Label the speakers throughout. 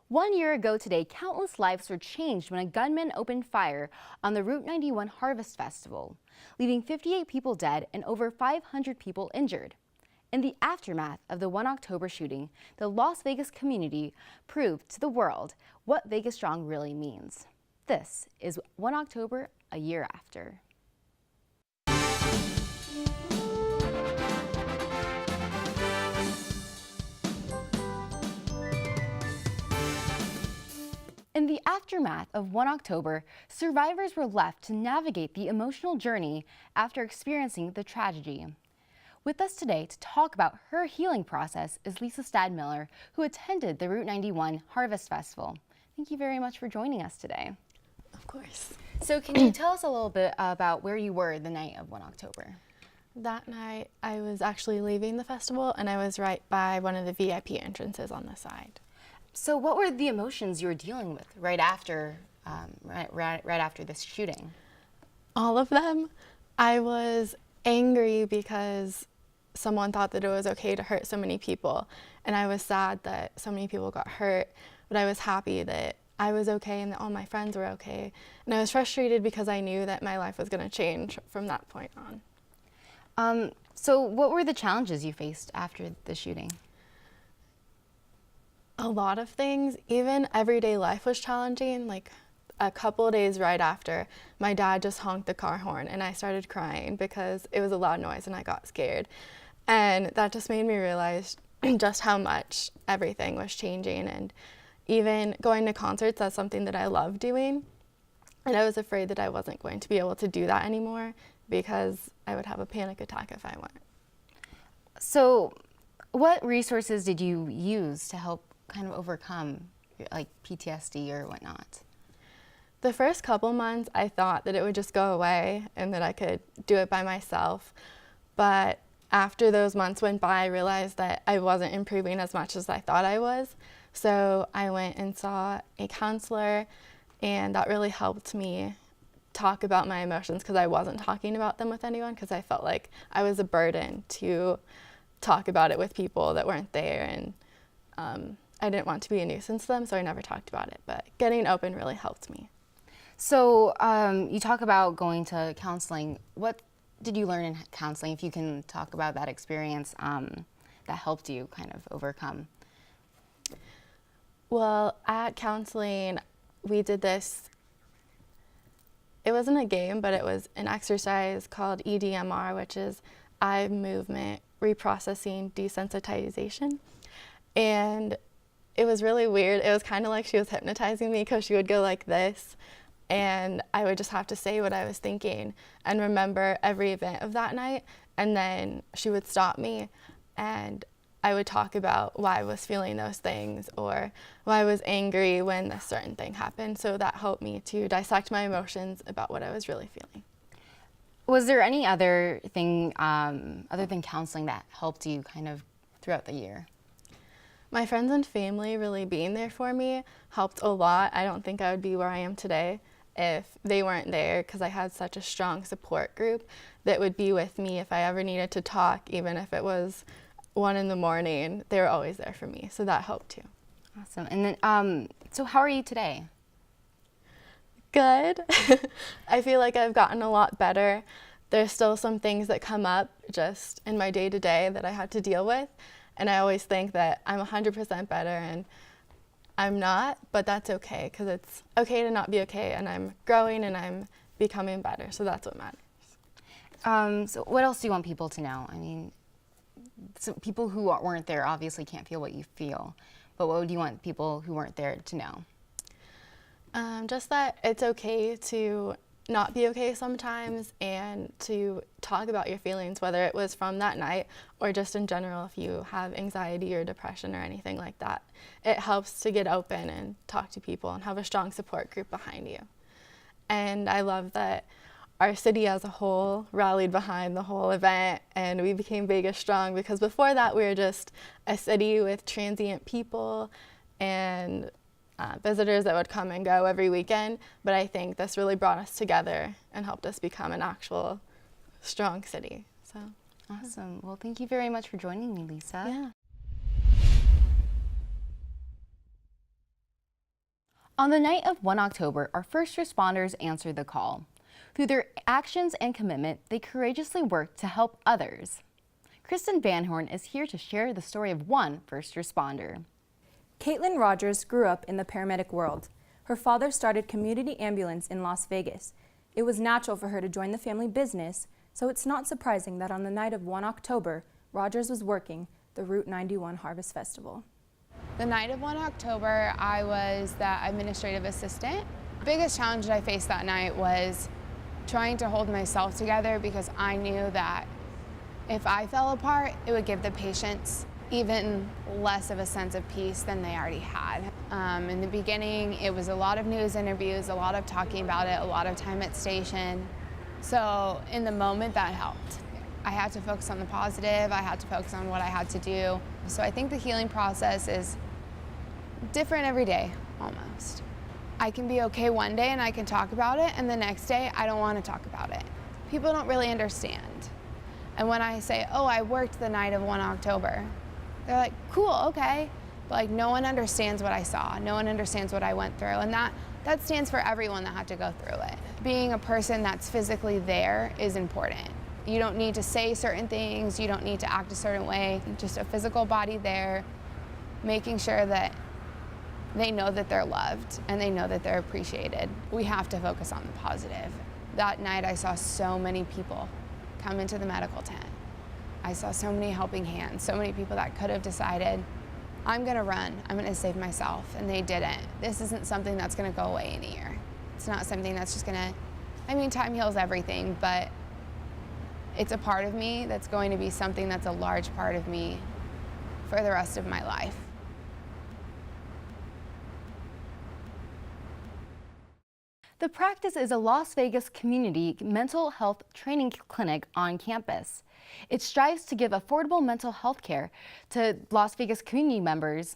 Speaker 1: 1 year ago today, countless lives were changed when a gunman opened fire on the Route 91 Harvest Festival, leaving 58 people dead and over 500 people injured. In the aftermath of the 1 October shooting, the Las Vegas community proved to the world what Vegas Strong really means. This is 1 October, a year after. In the aftermath of 1 October, survivors were left to navigate the emotional journey after experiencing the tragedy. With us today to talk about her healing process is Lisa Stadmiller, who attended the Route 91 Harvest Festival. Thank you very much for joining us today.
Speaker 2: Of course.
Speaker 1: So can you tell us a little bit about where you were the night of 1 October?
Speaker 2: That night, I was actually leaving the festival, and I was right by one of the VIP entrances on the side.
Speaker 1: So what were the emotions you were dealing with right after this shooting?
Speaker 2: All of them. I was angry because someone thought that it was okay to hurt so many people, and I was sad that so many people got hurt, but I was happy that I was okay and that all my friends were okay. And I was frustrated because I knew that my life was going to change from that point on.
Speaker 1: So what were the challenges you faced after the shooting?
Speaker 2: A lot of things. Even everyday life was challenging. Like a couple of days right after, my dad just honked the car horn and I started crying because it was a loud noise and I got scared. And that just made me realize just how much everything was changing. And even going to concerts, that's something that I love doing. And I was afraid that I wasn't going to be able to do that anymore because I would have a panic attack if I went.
Speaker 1: So what resources did you use to help kind of overcome like PTSD or whatnot?
Speaker 2: The first couple months, I thought that it would just go away and that I could do it by myself. But after those months went by, I realized that I wasn't improving as much as I thought I was. So I went and saw a counselor, and that really helped me talk about my emotions because I wasn't talking about them with anyone because I felt like I was a burden to talk about it with people that weren't there, and I didn't want to be a nuisance to them, so I never talked about it. But getting open really helped me.
Speaker 1: So you talk about going to counseling. What did you learn in counseling, if you can talk about that experience that helped you kind of overcome?
Speaker 2: Well, at counseling, we did this. It wasn't a game, but it was an exercise called EDMR, which is eye movement reprocessing desensitization. And it was really weird. It was kind of like she was hypnotizing me because she would go like this, and I would just have to say what I was thinking and remember every event of that night, and then she would stop me and I would talk about why I was feeling those things or why I was angry when this certain thing happened. So that helped me to dissect my emotions about what I was really feeling.
Speaker 1: Was there any other thing other than counseling that helped you kind of throughout the year?
Speaker 2: My friends and family really being there for me helped a lot. I don't think I would be where I am today if they weren't there, because I had such a strong support group that would be with me if I ever needed to talk, even if it was 1 in the morning. They were always there for me, so that helped too.
Speaker 1: Awesome. And then, so how are you today?
Speaker 2: Good. I feel like I've gotten a lot better. There's still some things that come up just in my day-to-day that I had to deal with. And I always think that I'm 100% better, and I'm not, but that's okay, because it's okay to not be okay, and I'm growing and I'm becoming better, so that's what matters.
Speaker 1: So what else do you want people to know? I mean, so people who weren't there obviously can't feel what you feel, but what would you want people who weren't there to know?
Speaker 2: Just that it's okay to not be okay sometimes, and to talk about your feelings, whether it was from that night or just in general if you have anxiety or depression or anything like that. It helps to get open and talk to people and have a strong support group behind you. And I love that our city as a whole rallied behind the whole event, and we became Vegas Strong, because before that we were just a city with transient people and visitors that would come and go every weekend, but I think this really brought us together and helped us become an actual strong city. So
Speaker 1: awesome. Well, thank you very much for joining me, Lisa.
Speaker 2: Yeah.
Speaker 1: On the night of 1 October, our first responders answered the call. Through their actions and commitment, they courageously worked to help others. Kristen Van Horn is here to share the story of one first responder.
Speaker 3: Caitlin Rogers grew up in the paramedic world. Her father started Community Ambulance in Las Vegas. It was natural for her to join the family business, so it's not surprising that on the night of 1 October, Rogers was working the Route 91 Harvest Festival.
Speaker 4: The night of 1 October, I was the administrative assistant. The biggest challenge that I faced that night was trying to hold myself together because I knew that if I fell apart, it would give the patients even less of a sense of peace than they already had. In the beginning, it was a lot of news interviews, a lot of talking about it, a lot of time at station. So in the moment, that helped. I had to focus on the positive, I had to focus on what I had to do. So I think the healing process is different every day, almost. I can be okay one day and I can talk about it, and the next day I don't want to talk about it. People don't really understand. And when I say, oh, I worked the night of 1 October, they're like, cool, okay. But like, no one understands what I saw. No one understands what I went through. And that stands for everyone that had to go through it. Being a person that's physically there is important. You don't need to say certain things. You don't need to act a certain way. Just a physical body there, making sure that they know that they're loved and they know that they're appreciated. We have to focus on the positive. That night I saw so many people come into the medical tent. I saw so many helping hands, so many people that could have decided, I'm gonna run, I'm gonna save myself, and they didn't. This isn't something that's gonna go away in a year. It's not something that's just gonna, I mean, time heals everything, but it's a part of me that's going to be something that's a large part of me for the rest of my life.
Speaker 1: The Practice is a Las Vegas community mental health training clinic on campus. It strives to give affordable mental health care to Las Vegas community members.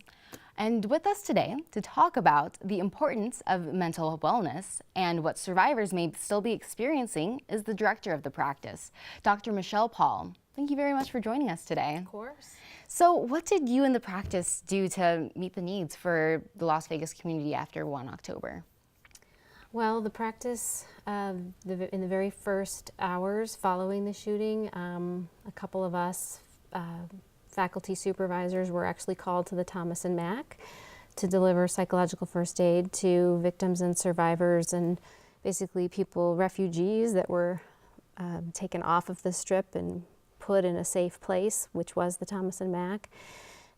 Speaker 1: And with us today to talk about the importance of mental wellness and what survivors may still be experiencing is the director of the Practice, Dr. Michelle Paul. Thank you very much for joining us today.
Speaker 5: Of course.
Speaker 1: So what did you and the Practice do to meet the needs for the Las Vegas community after 1 October?
Speaker 5: Well, the Practice, in the very first hours following the shooting, a couple of us faculty supervisors were actually called to the Thomas and Mack to deliver psychological first aid to victims and survivors and basically refugees that were taken off of the strip and put in a safe place, which was the Thomas and Mack.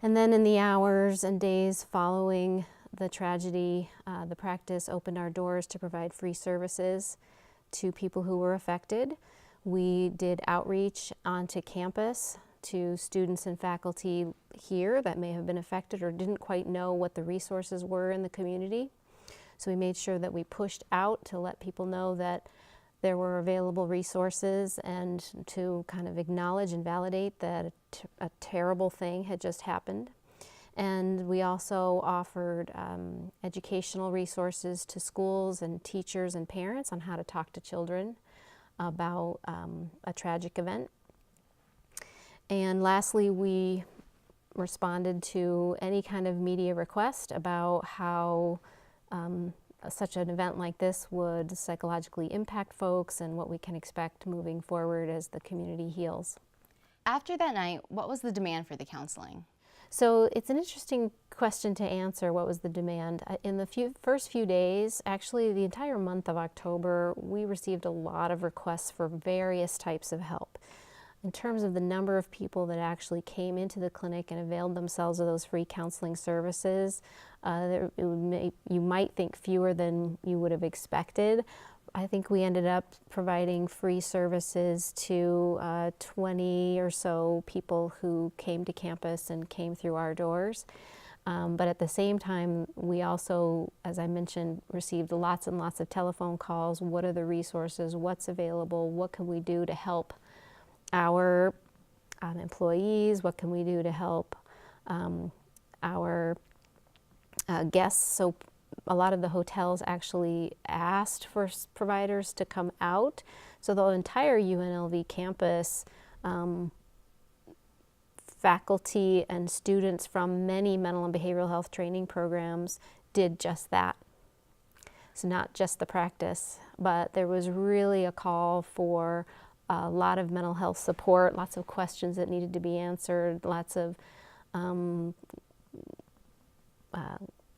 Speaker 5: And then in the hours and days following the tragedy, the Practice opened our doors to provide free services to people who were affected. We did outreach onto campus to students and faculty here that may have been affected or didn't quite know what the resources were in the community. So we made sure that we pushed out to let people know that there were available resources and to kind of acknowledge and validate that a terrible thing had just happened. And we also offered educational resources to schools and teachers and parents on how to talk to children about a tragic event. And lastly, we responded to any kind of media request about how such an event like this would psychologically impact folks and what we can expect moving forward as the community heals.
Speaker 1: After that night, what was the demand for the counseling?
Speaker 5: So it's an interesting question to answer, what was the demand. In the first few days, actually the entire month of October, we received a lot of requests for various types of help. In terms of the number of people that actually came into the clinic and availed themselves of those free counseling services, you might think fewer than you would have expected. I think we ended up providing free services to 20 or so people who came to campus and came through our doors. But at the same time, we also, as I mentioned, received lots and lots of telephone calls. What are the resources? What's available? What can we do to help our employees? What can we do to help our guests? So a lot of the hotels actually asked for providers to come out. So the entire UNLV campus, faculty and students from many mental and behavioral health training programs did just that. It's not just the practice, but there was really a call for a lot of mental health support, lots of questions that needed to be answered, lots of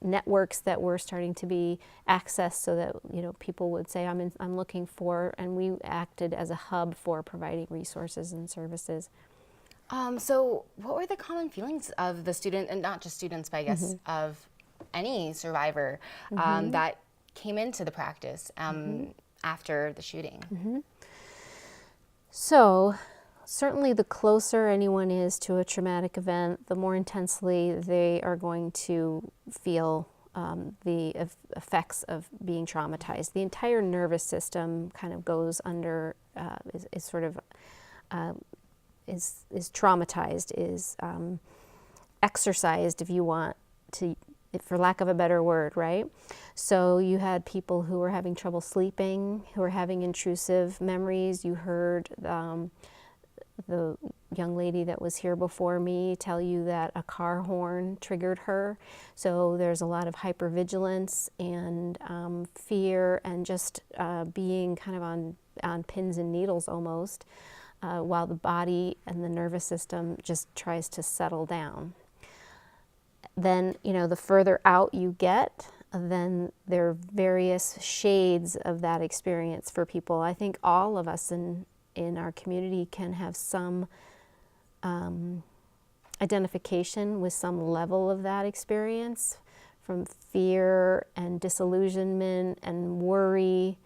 Speaker 5: networks that were starting to be accessed so that, you know, people would say, I'm looking for, and we acted as a hub for providing resources and services.
Speaker 1: So what were the common feelings of the student, and not just students, but I guess of any survivor that came into the practice after the shooting?
Speaker 5: So certainly the closer anyone is to a traumatic event, the more intensely they are going to feel the effects of being traumatized. The entire nervous system kind of goes under, is traumatized, is exercised, if you want to, for lack of a better word, right? So you had people who were having trouble sleeping, who were having intrusive memories. You heard the young lady that was here before me tell you that a car horn triggered her. So there's a lot of hypervigilance and fear and just being kind of on pins and needles almost, while the body and the nervous system just tries to settle down. Then, you know, the further out you get, then there are various shades of that experience for people. I think all of us in our community can have some identification with some level of that experience, from fear and disillusionment and worry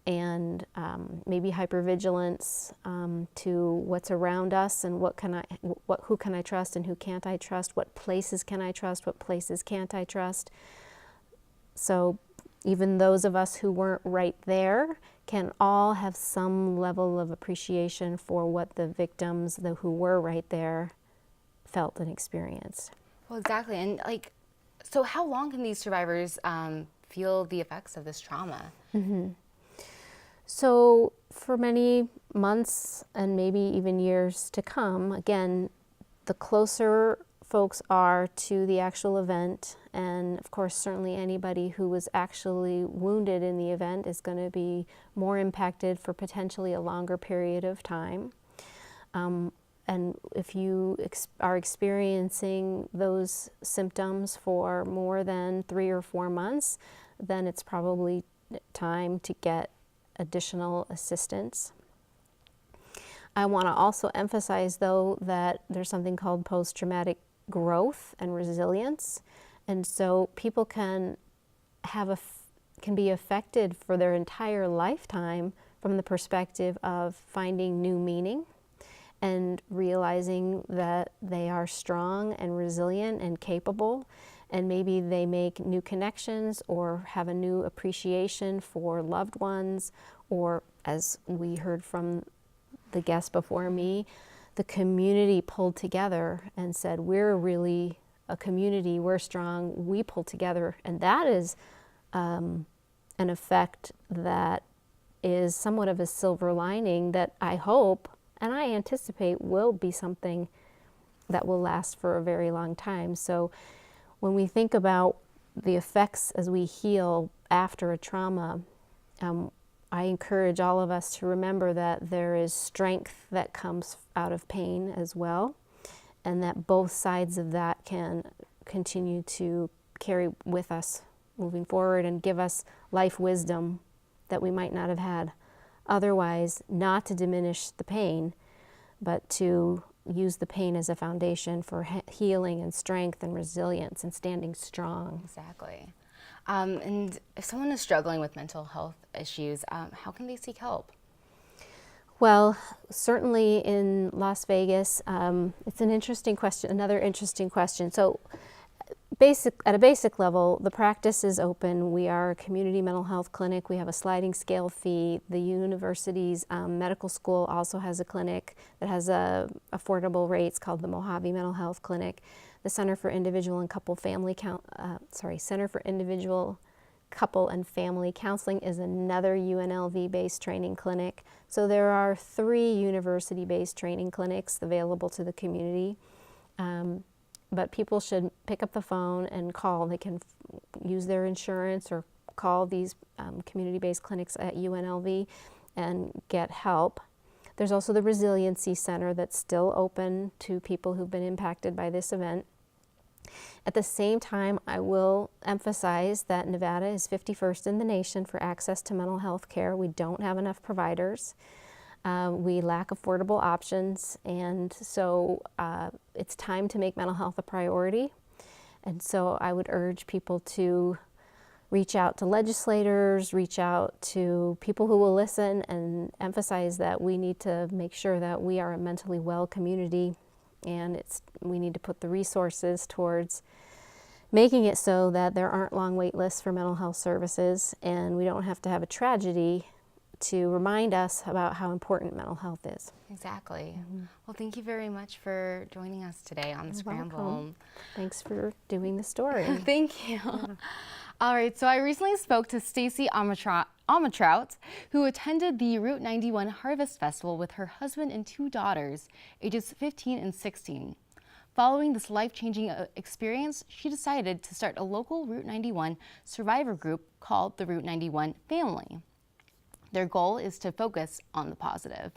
Speaker 5: and maybe hypervigilance to what's around us and who can I trust and who can't I trust, what places can I trust, what places can't I trust. So even those of us who weren't right there can all have some level of appreciation for what the victims, who were right there, felt and experienced.
Speaker 1: Well, exactly. And so how long can these survivors feel the effects of this trauma?
Speaker 5: So for many months and maybe even years to come, again, the closer folks are to the actual event, and of course certainly anybody who was actually wounded in the event is going to be more impacted for potentially a longer period of time. And if you are experiencing those symptoms for more than 3 or 4 months, then it's probably time to get additional assistance. I want to also emphasize, though, that there's something called post-traumatic growth and resilience, and so people can be affected for their entire lifetime from the perspective of finding new meaning and realizing that they are strong and resilient and capable, and maybe they make new connections or have a new appreciation for loved ones, or, as we heard from the guest before me, the community pulled together and said, we're really a community, we're strong, we pull together. And that is an effect that is somewhat of a silver lining that I hope and I anticipate will be something that will last for a very long time. So when we think about the effects as we heal after a trauma, I encourage all of us to remember that there is strength that comes out of pain as well, and that both sides of that can continue to carry with us moving forward and give us life wisdom that we might not have had otherwise, not to diminish the pain, but to use the pain as a foundation for healing and strength and resilience and standing strong.
Speaker 1: Exactly. And if someone is struggling with mental health issues, how can they seek help?
Speaker 5: Well, certainly in Las Vegas, it's an interesting question, another interesting question. So at a basic level, the practice is open. We are a community mental health clinic. We have a sliding scale fee. The university's medical school also has a clinic that has affordable rates called the Mojave Mental Health Clinic. The Center for Individual and Couple Couple and Family Counseling is another UNLV-based training clinic. So there are 3 university-based training clinics available to the community. But people should pick up the phone and call. They can use their insurance or call these community-based clinics at UNLV and get help. There's also the Resiliency Center that's still open to people who've been impacted by this event. At the same time, I will emphasize that Nevada is 51st in the nation for access to mental health care. We don't have enough providers. We lack affordable options, and so it's time to make mental health a priority. And so I would urge people to reach out to legislators, reach out to people who will listen, and emphasize that we need to make sure that we are a mentally well community, and we need to put the resources towards making it so that there aren't long wait lists for mental health services, and we don't have to have a tragedy to remind us about how important mental health is.
Speaker 1: Exactly. Well, thank you very much for joining us today on
Speaker 5: You're
Speaker 1: Scramble.
Speaker 5: welcome. Thanks for doing the story.
Speaker 1: Thank you. All right, so I recently spoke to Stacy Amatrout, who attended the Route 91 Harvest Festival with her husband and 2 daughters, ages 15 and 16. Following this life-changing experience, she decided to start a local Route 91 survivor group called the Route 91 Family. Their goal is to focus on the positive.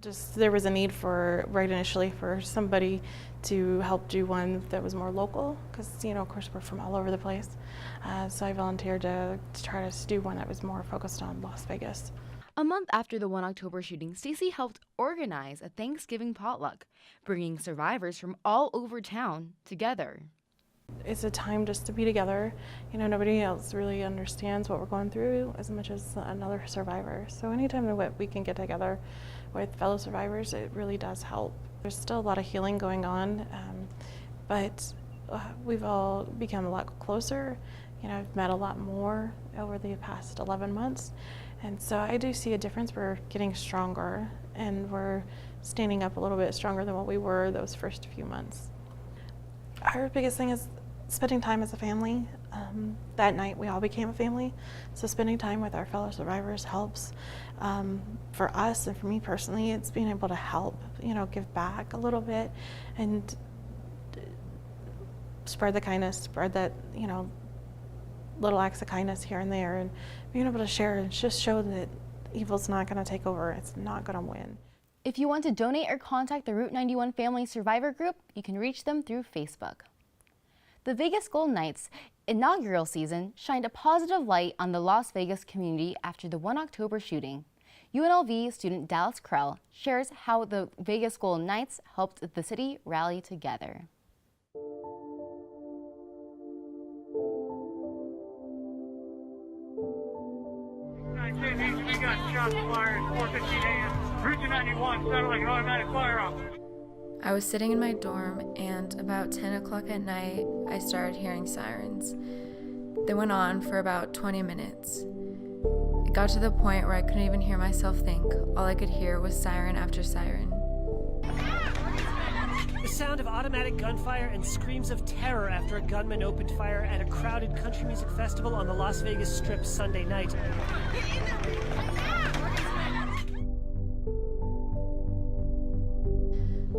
Speaker 6: Just there was a need right initially for somebody to help do one that was more local, because of course we're from all over the place. So I volunteered to try to do one that was more focused on Las Vegas.
Speaker 1: A month after the 1 October shooting, Stacy helped organize a Thanksgiving potluck, bringing survivors from all over town together.
Speaker 6: It's a time just to be together. Nobody else really understands what we're going through as much as another survivor. So anytime that we can get together with fellow survivors, it really does help. There's still a lot of healing going on, but we've all become a lot closer. I've met a lot more over the past 11 months. And so I do see a difference. We're getting stronger, and we're standing up a little bit stronger than what we were those first few months. Our biggest thing is spending time as a family. That night we all became a family, so spending time with our fellow survivors helps. For us and for me personally, it's being able to help, give back a little bit and spread the kindness, spread that, little acts of kindness here and there, and being able to share and just show that evil's not going to take over, it's not going to win.
Speaker 1: If you want to donate or contact the Route 91 Family Survivor Group, you can reach them through Facebook. The Vegas Golden Knights' inaugural season shined a positive light on the Las Vegas community after the 1 October shooting. UNLV student Dallas Krell shares how the Vegas Golden Knights helped the city rally together.
Speaker 7: We got shots fired at 4:15 a.m. Route 91 sounded like an automatic firearm.
Speaker 8: I was sitting in my dorm, and about 10 o'clock at night, I started hearing sirens. They went on for about 20 minutes. It got to the point where I couldn't even hear myself think. All I could hear was siren after siren.
Speaker 9: The sound of automatic gunfire and screams of terror after a gunman opened fire at a crowded country music festival on the Las Vegas Strip Sunday night.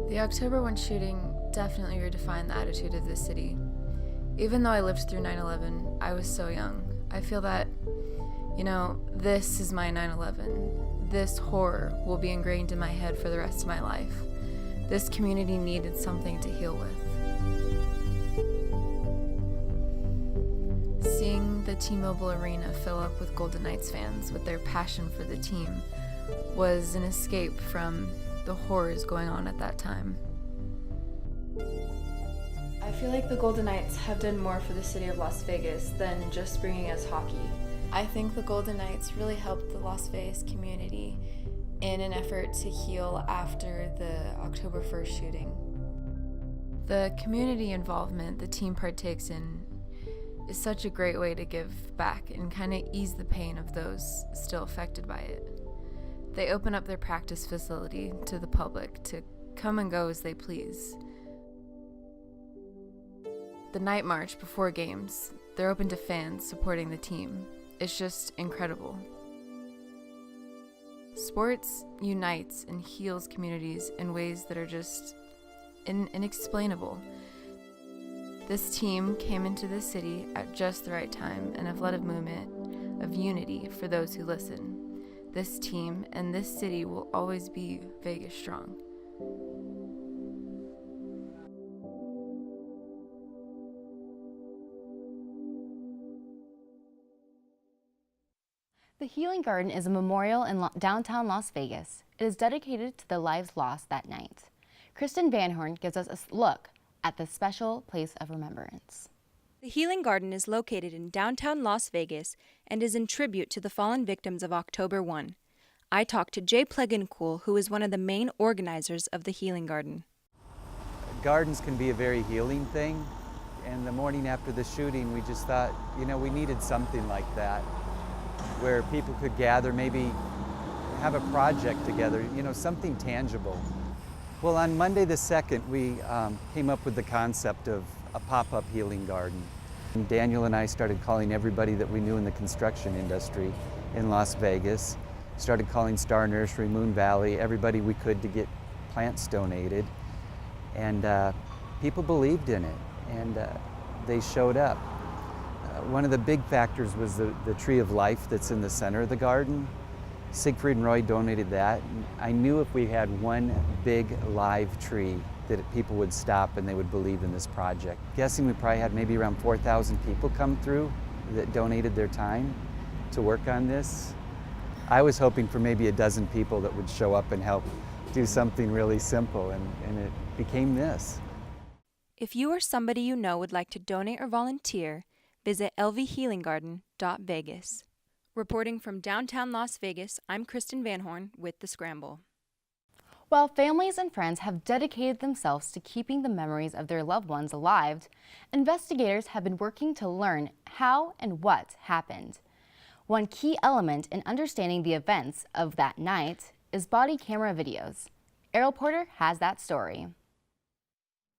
Speaker 8: The October 1 shooting definitely redefined the attitude of this city. Even though I lived through 9/11, I was so young. I feel that, this is my 9/11. This horror will be ingrained in my head for the rest of my life. This community needed something to heal with. Seeing the T-Mobile Arena fill up with Golden Knights fans with their passion for the team was an escape from the horrors going on at that time.
Speaker 10: I feel like the Golden Knights have done more for the city of Las Vegas than just bringing us hockey.
Speaker 8: I think the Golden Knights really helped the Las Vegas community in an effort to heal after the October 1st shooting. The community involvement the team partakes in is such a great way to give back and kind of ease the pain of those still affected by it. They open up their practice facility to the public to come and go as they please. The night march before games, they're open to fans supporting the team. It's just incredible. Sports unites and heals communities in ways that are just inexplainable. This team came into the city at just the right time and have led a movement of unity for those who listen. This team and this city will always be Vegas strong.
Speaker 1: The Healing Garden is a memorial in downtown Las Vegas. It is dedicated to the lives lost that night. Kristen Van Horn gives us a look at this special place of remembrance.
Speaker 3: The Healing Garden is located in downtown Las Vegas and is in tribute to the fallen victims of October 1. I talked to Jay Plegancool, who is one of the main organizers of the Healing Garden.
Speaker 11: Gardens can be a very healing thing, and the morning after the shooting we just thought, we needed something like that, where people could gather, maybe have a project together, something tangible. Well, on Monday the 2nd, we came up with the concept of a pop-up healing garden. And Daniel and I started calling everybody that we knew in the construction industry in Las Vegas, started calling Star Nursery, Moon Valley, everybody we could to get plants donated. And people believed in it, and they showed up. One of the big factors was the tree of life that's in the center of the garden. Siegfried and Roy donated that. And I knew if we had one big live tree that people would stop and they would believe in this project. Guessing we probably had maybe around 4,000 people come through that donated their time to work on this. I was hoping for maybe a dozen people that would show up and help do something really simple, and it became this.
Speaker 3: If you or somebody you know would like to donate or volunteer, visit lvhealinggarden.vegas. Reporting from downtown Las Vegas, I'm Kristen Van Horn with The Scramble.
Speaker 1: While families and friends have dedicated themselves to keeping the memories of their loved ones alive, investigators have been working to learn how and what happened. One key element in understanding the events of that night is body camera videos. Errol Porter has that story.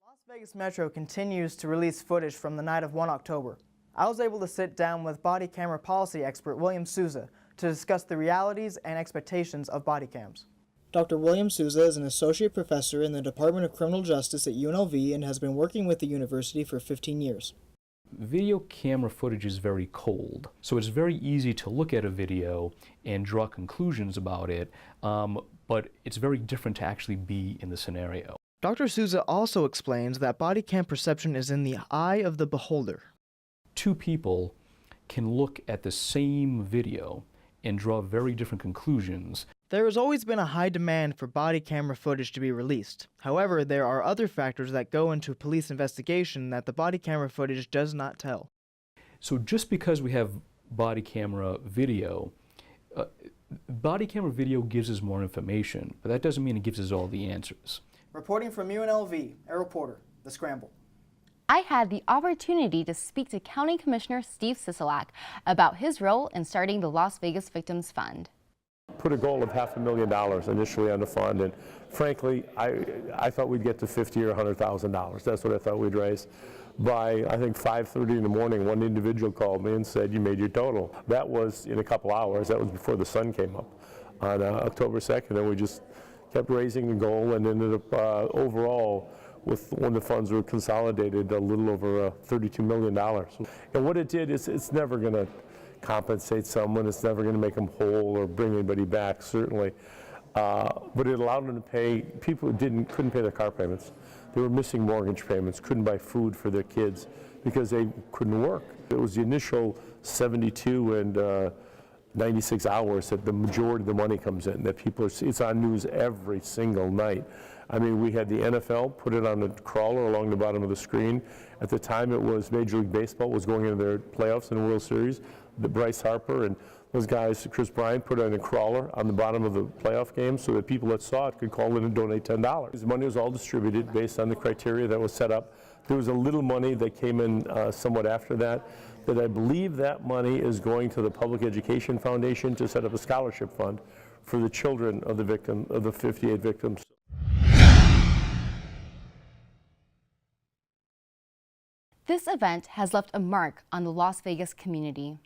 Speaker 12: Las Vegas Metro continues to release footage from the night of 1 October. I was able to sit down with body camera policy expert William Souza to discuss the realities and expectations of body cams. Dr. William Souza is an associate professor in the Department of Criminal Justice at UNLV and has been working with the university for 15 years.
Speaker 13: Video camera footage is very cold, so it's very easy to look at a video and draw conclusions about it, but it's very different to actually be in the scenario.
Speaker 12: Dr. Souza also explains that body cam perception is in the eye of the beholder.
Speaker 13: Two people can look at the same video and draw very different conclusions.
Speaker 12: There has always been a high demand for body camera footage to be released. However, there are other factors that go into police investigation that the body camera footage does not tell.
Speaker 13: So just because we have body camera video gives us more information, but that doesn't mean it gives us all the answers.
Speaker 12: Reporting from UNLV, Errol Porter, The Scramble.
Speaker 1: I had the opportunity to speak to County Commissioner Steve Sisolak about his role in starting the Las Vegas Victims Fund.
Speaker 14: Put a goal of $500,000 initially on the fund, and frankly, I thought we'd get to $50,000 or $100,000. That's what I thought we'd raise. By, I think, 5:30 in the morning, one individual called me and said, "You made your total." That was in a couple hours. That was before the sun came up on October 2nd, and we just kept raising the goal and ended up overall, when the funds were consolidated, a little over $32 million. And what it did is it's never going to compensate someone, it's never going to make them whole or bring anybody back, certainly. But it allowed them to pay people who couldn't pay their car payments. They were missing mortgage payments, couldn't buy food for their kids because they couldn't work. It was the initial 72 and 96 hours that the majority of the money comes in, that people it's on news every single night. I mean, we had the NFL put it on the crawler along the bottom of the screen. At the time, it was Major League Baseball was going into their playoffs in the World Series. The Bryce Harper and those guys, Chris Bryant, put it on a crawler on the bottom of the playoff game so that people that saw it could call in and donate $10. The money was all distributed based on the criteria that was set up. There was a little money that came in somewhat after that, but I believe that money is going to the Public Education Foundation to set up a scholarship fund for the children of the 58 victims.
Speaker 1: This event has left a mark on the Las Vegas community.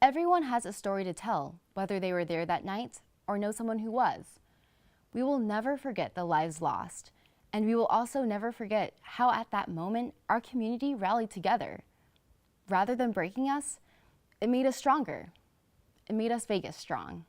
Speaker 1: Everyone has a story to tell, whether they were there that night or know someone who was. We will never forget the lives lost, and we will also never forget how at that moment our community rallied together. Rather than breaking us, it made us stronger. it made us Vegas strong.